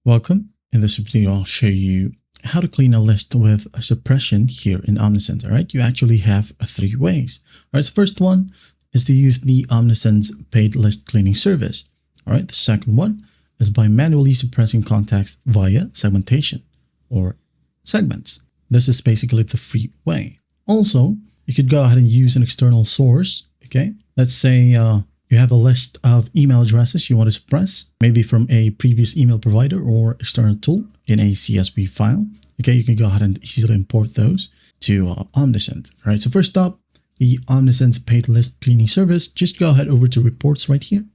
Welcome. In this video, I'll show you how to clean a list with a suppression here in Omnisend. All right, you actually have three ways. All right, so first one is to use the Omnisend's paid list cleaning service. All right, the second one is by manually suppressing contacts via segmentation or segments. This is basically the free way. Also, you could go ahead and use an external source. Okay, let's say you have a list of email addresses you want to suppress, maybe from a previous email provider or external tool in a CSV file. Okay, you can go ahead and easily import those to Omnisend. All right, so first up, the Omnisend's paid list cleaning service. Just go ahead over to reports right here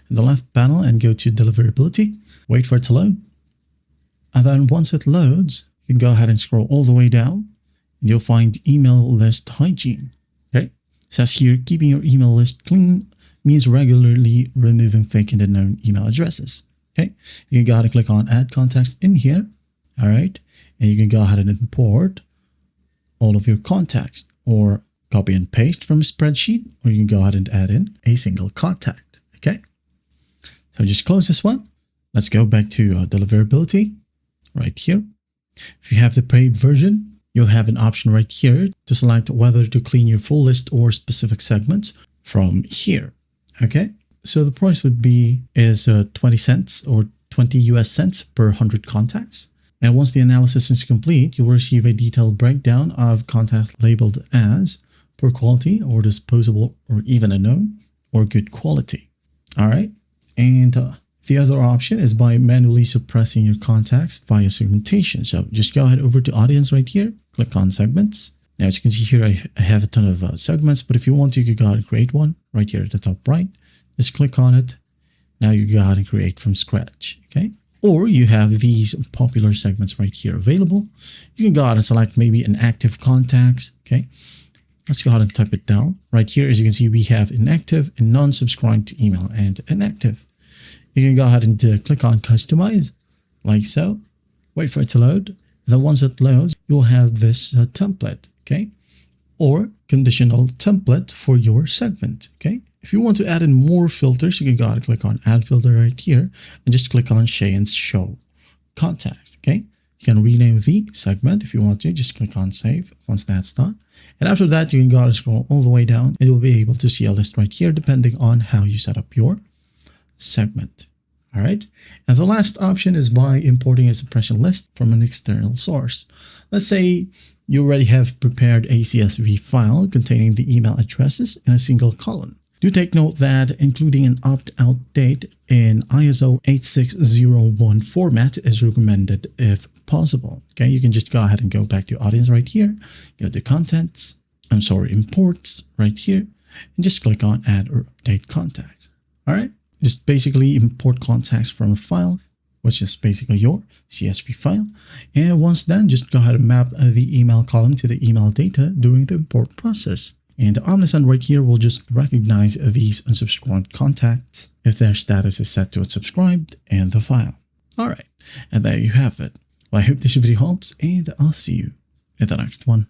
in the left panel and go to deliverability. Wait for it to load. And then once it loads, you can go ahead and scroll all the way down and you'll find email list hygiene. Okay, it says here, keeping your email list clean means regularly removing fake and unknown email addresses. Okay, you can go ahead and click on add context in here. All right, and you can go ahead and import all of your context or copy and paste from a spreadsheet, or you can go ahead and add in a single contact. Okay, so just close this one. Let's go back to deliverability right here. If you have the paid version, you'll have an option right here to select whether to clean your full list or specific segments from here. Okay, so the price would be 20 cents or 20 US cents per 100 contacts. And once the analysis is complete, you will receive a detailed breakdown of contacts labeled as poor quality or disposable or even unknown or good quality. All right, and the other option is by manually suppressing your contacts via segmentation. So just go ahead over to audience right here, click on segments. Now, as you can see here, I have a ton of segments, but if you want to, you can go ahead and create one right here at the top right. Just click on it. Now you go ahead and create from scratch, okay? Or you have these popular segments right here available. You can go ahead and select maybe inactive contacts, okay? Let's go ahead and type it down. Right here, as you can see, we have inactive and non-subscribed to email and inactive. You can go ahead and click on customize, like so. Wait for it to load. Then once it loads, you'll have this template, okay? Or conditional template for your segment, okay? If you want to add in more filters, you can go ahead and click on add filter right here and just click on show contacts, okay? You can rename the segment if you want to, just click on save once that's done. And after that, you can go ahead and scroll all the way down and you'll be able to see a list right here depending on how you set up your segment. All right. And the last option is by importing a suppression list from an external source. Let's say you already have prepared a CSV file containing the email addresses in a single column. Do take note that including an opt-out date in ISO 8601 format is recommended if possible. Okay, you can just go ahead and go back to audience right here, go to imports right here, and just click on add or update contacts. All right. Just basically import contacts from a file, which is basically your CSV file. And once done, just go ahead and map the email column to the email data during the import process. And Omnisend right here will just recognize these unsubscribed contacts if their status is set to unsubscribed in the file. All right, and there you have it. Well, I hope this video helps, and I'll see you in the next one.